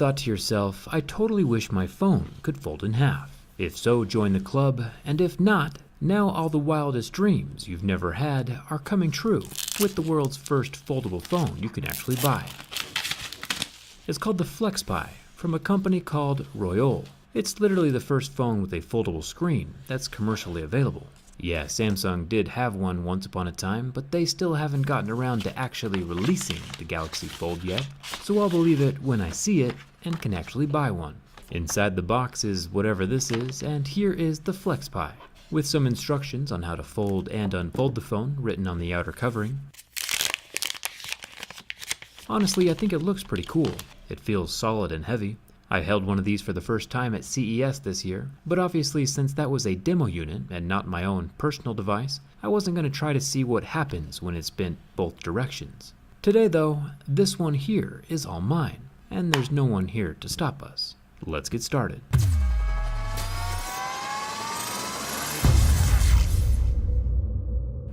thought to yourself, I totally wish my phone could fold in half? If so, join the club, and if not, now all the wildest dreams you've never had are coming true with the world's first foldable phone you can actually buy. It's called the FlexPai from a company called Royole. It's literally the first phone with a foldable screen that's commercially available. Yeah, Samsung did have one once upon a time, but they still haven't gotten around to actually releasing the Galaxy Fold yet, so I'll believe it when I see it and can actually buy one. Inside the box is whatever this is, and here is the FlexPai, with some instructions on how to fold and unfold the phone written on the outer covering. Honestly, I think it looks pretty cool. It feels solid and heavy. I held one of these for the first time at CES this year, but obviously since that was a demo unit and not my own personal device, I wasn't going to try to see what happens when it's bent both directions. Today though, this one here is all mine, and there's no one here to stop us. Let's get started.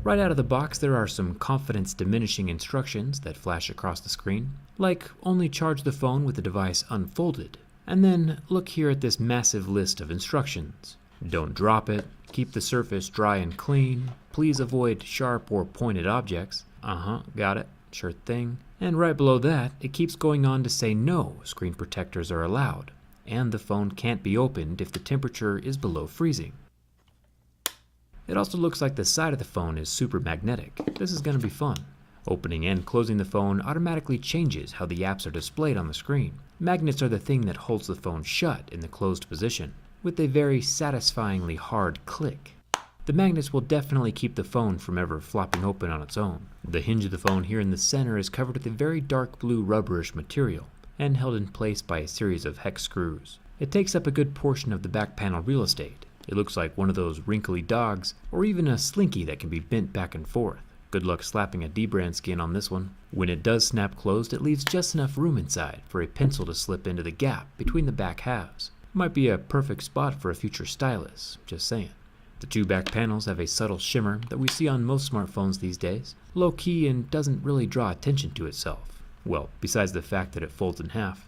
Right out of the box, there are some confidence-diminishing instructions that flash across the screen, like only charge the phone with the device unfolded. And then look here at this massive list of instructions. Don't drop it, keep the surface dry and clean, please avoid sharp or pointed objects. Got it, sure thing. And right below that, it keeps going on to say no screen protectors are allowed, and the phone can't be opened if the temperature is below freezing. It also looks like the side of the phone is super magnetic. This is going to be fun. Opening and closing the phone automatically changes how the apps are displayed on the screen. Magnets are the thing that holds the phone shut in the closed position, with a very satisfyingly hard click. The magnets will definitely keep the phone from ever flopping open on its own. The hinge of the phone here in the center is covered with a very dark blue rubberish material, and held in place by a series of hex screws. It takes up a good portion of the back panel real estate. It looks like one of those wrinkly dogs, or even a slinky that can be bent back and forth. Good luck slapping a D-brand skin on this one. When it does snap closed, it leaves just enough room inside for a pencil to slip into the gap between the back halves. Might be a perfect spot for a future stylus, just saying. The two back panels have a subtle shimmer that we see on most smartphones these days, low-key and doesn't really draw attention to itself. Well, besides the fact that it folds in half.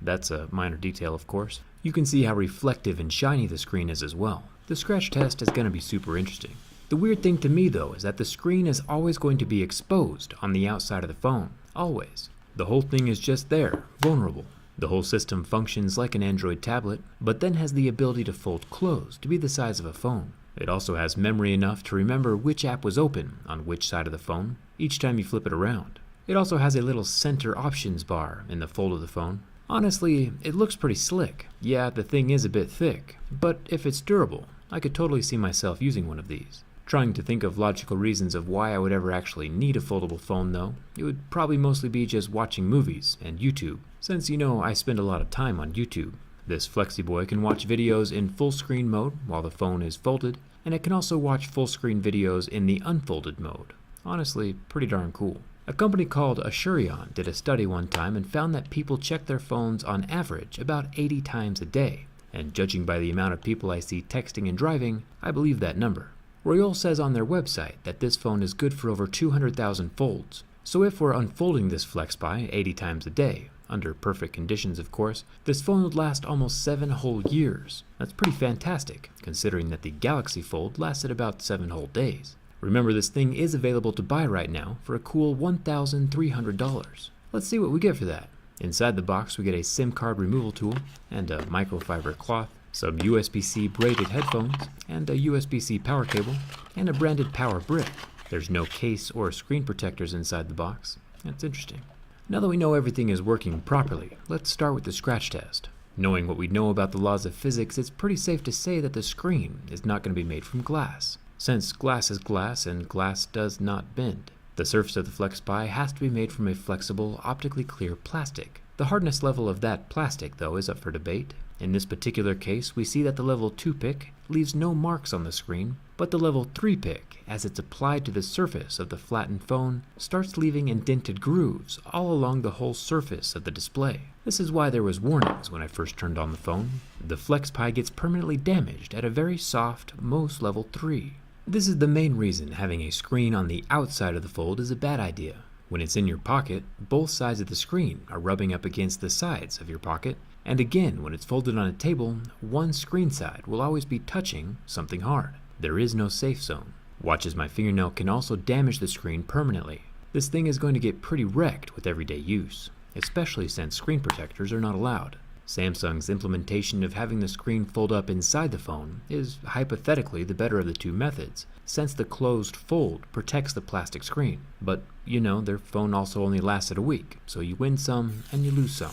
That's a minor detail, of course. You can see how reflective and shiny the screen is as well. The scratch test is going to be super interesting. The weird thing to me though is that the screen is always going to be exposed on the outside of the phone. Always. The whole thing is just there, vulnerable. The whole system functions like an Android tablet, but then has the ability to fold closed to be the size of a phone. It also has memory enough to remember which app was open on which side of the phone each time you flip it around. It also has a little center options bar in the fold of the phone. Honestly, it looks pretty slick. Yeah, the thing is a bit thick, but if it's durable, I could totally see myself using one of these. Trying to think of logical reasons of why I would ever actually need a foldable phone though, it would probably mostly be just watching movies and YouTube, since you know I spend a lot of time on YouTube. This Flexi Boy can watch videos in full screen mode while the phone is folded, and it can also watch full screen videos in the unfolded mode. Honestly, pretty darn cool. A company called Asurion did a study one time and found that people check their phones on average about 80 times a day, and judging by the amount of people I see texting and driving, I believe that number. Royole says on their website that this phone is good for over 200,000 folds, so if we're unfolding this FlexPai 80 times a day, under perfect conditions of course, this phone would last almost 7 whole years. That's pretty fantastic, considering that the Galaxy Fold lasted about 7 whole days. Remember, this thing is available to buy right now for a cool $1,300. Let's see what we get for that. Inside the box we get a SIM card removal tool and a microfiber cloth, some USB-C braided headphones, and a USB-C power cable, and a branded power brick. There's no case or screen protectors inside the box. That's interesting. Now that we know everything is working properly, let's start with the scratch test. Knowing what we know about the laws of physics, it's pretty safe to say that the screen is not going to be made from glass, since glass is glass and glass does not bend. The surface of the FlexPai has to be made from a flexible, optically clear plastic. The hardness level of that plastic, though, is up for debate. In this particular case, we see that the level 2 pick leaves no marks on the screen, but the level 3 pick, as it's applied to the surface of the flattened phone, starts leaving indented grooves all along the whole surface of the display. This is why there was warnings when I first turned on the phone. The FlexPai gets permanently damaged at a very soft MOS level 3. This is the main reason having a screen on the outside of the fold is a bad idea. When it's in your pocket, both sides of the screen are rubbing up against the sides of your pocket, and again, when it's folded on a table, one screen side will always be touching something hard. There is no safe zone. Watch as my fingernail can also damage the screen permanently. This thing is going to get pretty wrecked with everyday use, especially since screen protectors are not allowed. Samsung's implementation of having the screen fold up inside the phone is hypothetically the better of the two methods, since the closed fold protects the plastic screen. But, their phone also only lasted a week, so you win some and you lose some.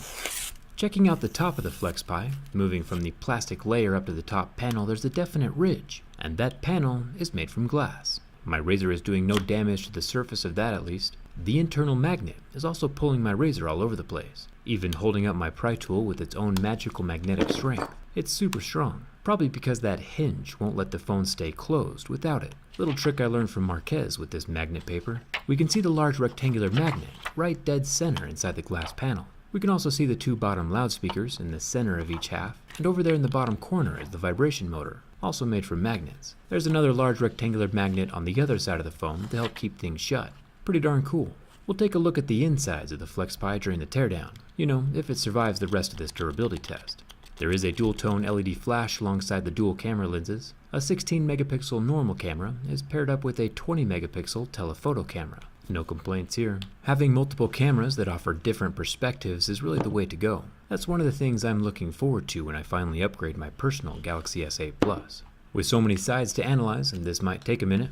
Checking out the top of the FlexPai, moving from the plastic layer up to the top panel, there's a definite ridge, and that panel is made from glass. My razor is doing no damage to the surface of that at least. The internal magnet is also pulling my razor all over the place, even holding up my pry tool with its own magical magnetic strength. It's super strong, probably because that hinge won't let the phone stay closed without it. Little trick I learned from Marquez with this magnet paper. We can see the large rectangular magnet right dead center inside the glass panel. We can also see the two bottom loudspeakers in the center of each half, and over there in the bottom corner is the vibration motor, also made from magnets. There's another large rectangular magnet on the other side of the phone to help keep things shut. Pretty darn cool. We'll take a look at the insides of the FlexPai during the teardown, if it survives the rest of this durability test. There is a dual-tone LED flash alongside the dual camera lenses. A 16-megapixel normal camera is paired up with a 20-megapixel telephoto camera. No complaints here. Having multiple cameras that offer different perspectives is really the way to go. That's one of the things I'm looking forward to when I finally upgrade my personal Galaxy S8 Plus. With so many sides to analyze, and this might take a minute,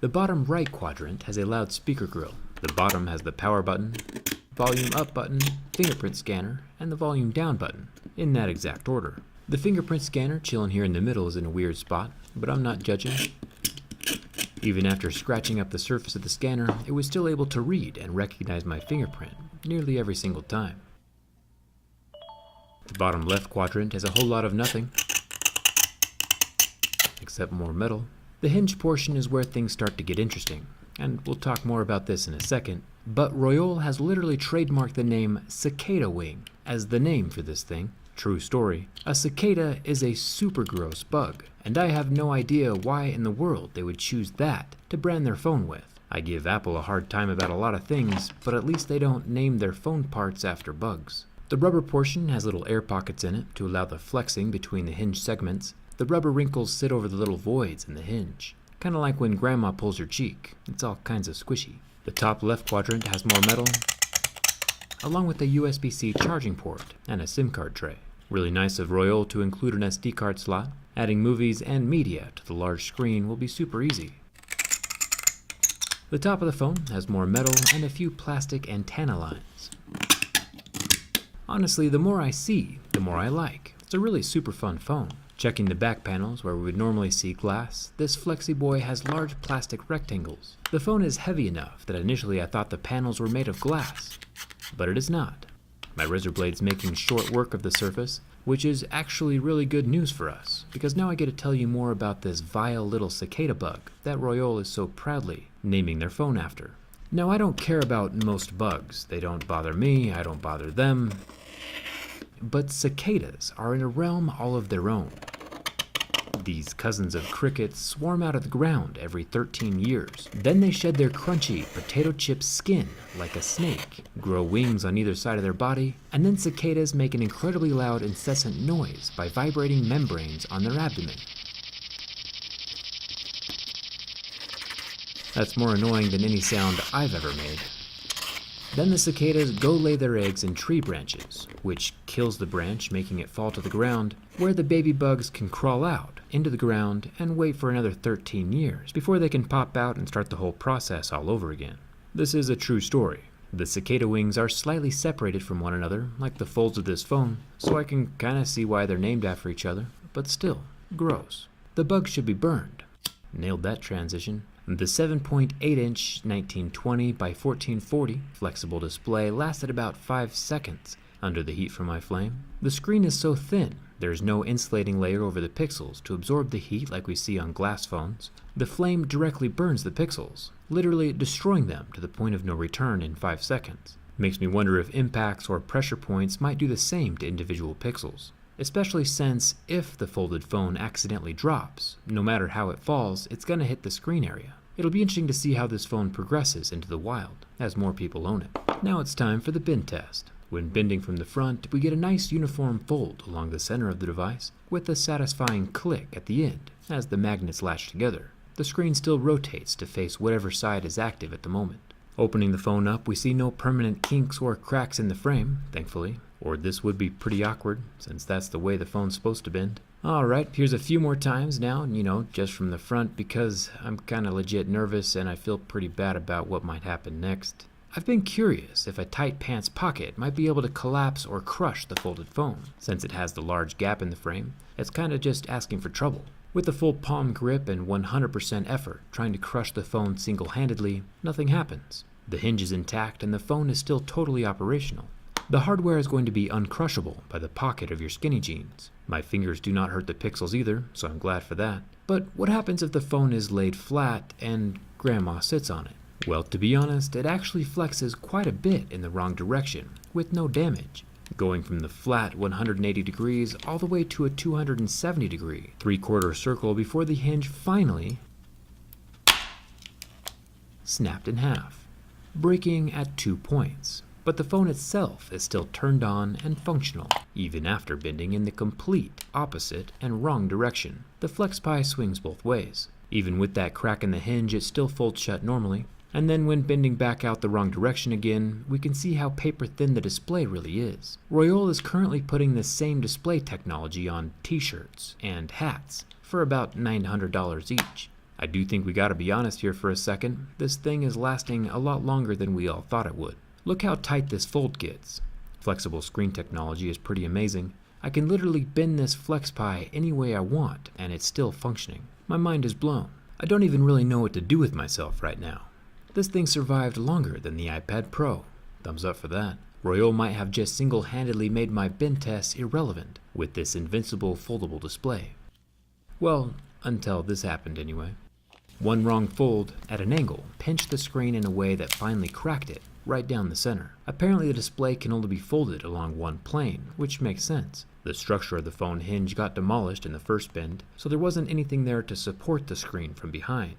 the bottom right quadrant has a loudspeaker grill. The bottom has the power button, volume up button, fingerprint scanner, and the volume down button, in that exact order. The fingerprint scanner chilling here in the middle is in a weird spot, but I'm not judging. Even after scratching up the surface of the scanner, it was still able to read and recognize my fingerprint nearly every single time. The bottom left quadrant has a whole lot of nothing, except more metal. The hinge portion is where things start to get interesting, and we'll talk more about this in a second, but Royole has literally trademarked the name cicada wing as the name for this thing. True story. A cicada is a super gross bug, and I have no idea why in the world they would choose that to brand their phone with. I give Apple a hard time about a lot of things, but at least they don't name their phone parts after bugs. The rubber portion has little air pockets in it to allow the flexing between the hinge segments. The rubber wrinkles sit over the little voids in the hinge, kind of like when grandma pulls your cheek. It's all kinds of squishy. The top left quadrant has more metal, along with a USB-C charging port and a SIM card tray. Really nice of Royole to include an SD card slot. Adding movies and media to the large screen will be super easy. The top of the phone has more metal and a few plastic antenna lines. Honestly, the more I see, the more I like. It's a really super fun phone. Checking the back panels where we would normally see glass, this Flexi Boy has large plastic rectangles. The phone is heavy enough that initially I thought the panels were made of glass, but it is not. My razor blade's making short work of the surface, which is actually really good news for us, because now I get to tell you more about this vile little cicada bug that Royole is so proudly naming their phone after. Now, I don't care about most bugs. They don't bother me, I don't bother them. But cicadas are in a realm all of their own. These cousins of crickets swarm out of the ground every 13 years. Then they shed their crunchy potato chip skin like a snake, grow wings on either side of their body, and then cicadas make an incredibly loud incessant noise by vibrating membranes on their abdomen. That's more annoying than any sound I've ever made. Then the cicadas go lay their eggs in tree branches, which kills the branch, making it fall to the ground, where the baby bugs can crawl out into the ground and wait for another 13 years before they can pop out and start the whole process all over again. This is a true story. The cicada wings are slightly separated from one another, like the folds of this phone, so I can kinda see why they're named after each other, but still, gross. The bugs should be burned. Nailed that transition. The 7.8-inch 1920 by 1440 flexible display lasted about 5 seconds under the heat from my flame. The screen is so thin, there's no insulating layer over the pixels to absorb the heat like we see on glass phones. The flame directly burns the pixels, literally destroying them to the point of no return in 5 seconds. Makes me wonder if impacts or pressure points might do the same to individual pixels. Especially since if the folded phone accidentally drops, no matter how it falls, it's gonna hit the screen area. It'll be interesting to see how this phone progresses into the wild as more people own it. Now it's time for the bend test. When bending from the front, we get a nice uniform fold along the center of the device with a satisfying click at the end as the magnets latch together. The screen still rotates to face whatever side is active at the moment. Opening the phone up, we see no permanent kinks or cracks in the frame, thankfully, or this would be pretty awkward since that's the way the phone's supposed to bend. Alright, here's a few more times now, just from the front because I'm kinda legit nervous and I feel pretty bad about what might happen next. I've been curious if a tight pants pocket might be able to collapse or crush the folded phone. Since it has the large gap in the frame, it's kinda just asking for trouble. With a full palm grip and 100% effort trying to crush the phone single-handedly, nothing happens. The hinge is intact and the phone is still totally operational. The hardware is going to be uncrushable by the pocket of your skinny jeans. My fingers do not hurt the pixels either, so I'm glad for that. But what happens if the phone is laid flat and grandma sits on it? Well, to be honest, it actually flexes quite a bit in the wrong direction, with no damage. Going from the flat 180 degrees all the way to a 270 degree, 3/4 circle before the hinge finally snapped in half, breaking at 2 points. But the phone itself is still turned on and functional, even after bending in the complete opposite and wrong direction. The FlexPai swings both ways. Even with that crack in the hinge, it still folds shut normally. And then when bending back out the wrong direction again, we can see how paper thin the display really is. Royole is currently putting this same display technology on t-shirts and hats for about $900 each. I do think we gotta be honest here for a second. This thing is lasting a lot longer than we all thought it would. Look how tight this fold gets. Flexible screen technology is pretty amazing. I can literally bend this FlexPai any way I want and it's still functioning. My mind is blown. I don't even really know what to do with myself right now. This thing survived longer than the iPad Pro. Thumbs up for that. Royole might have just single-handedly made my bend tests irrelevant with this invincible foldable display. Well, until this happened anyway. One wrong fold at an angle pinched the screen in a way that finally cracked it right down the center. Apparently the display can only be folded along one plane, which makes sense. The structure of the phone hinge got demolished in the first bend, so there wasn't anything there to support the screen from behind.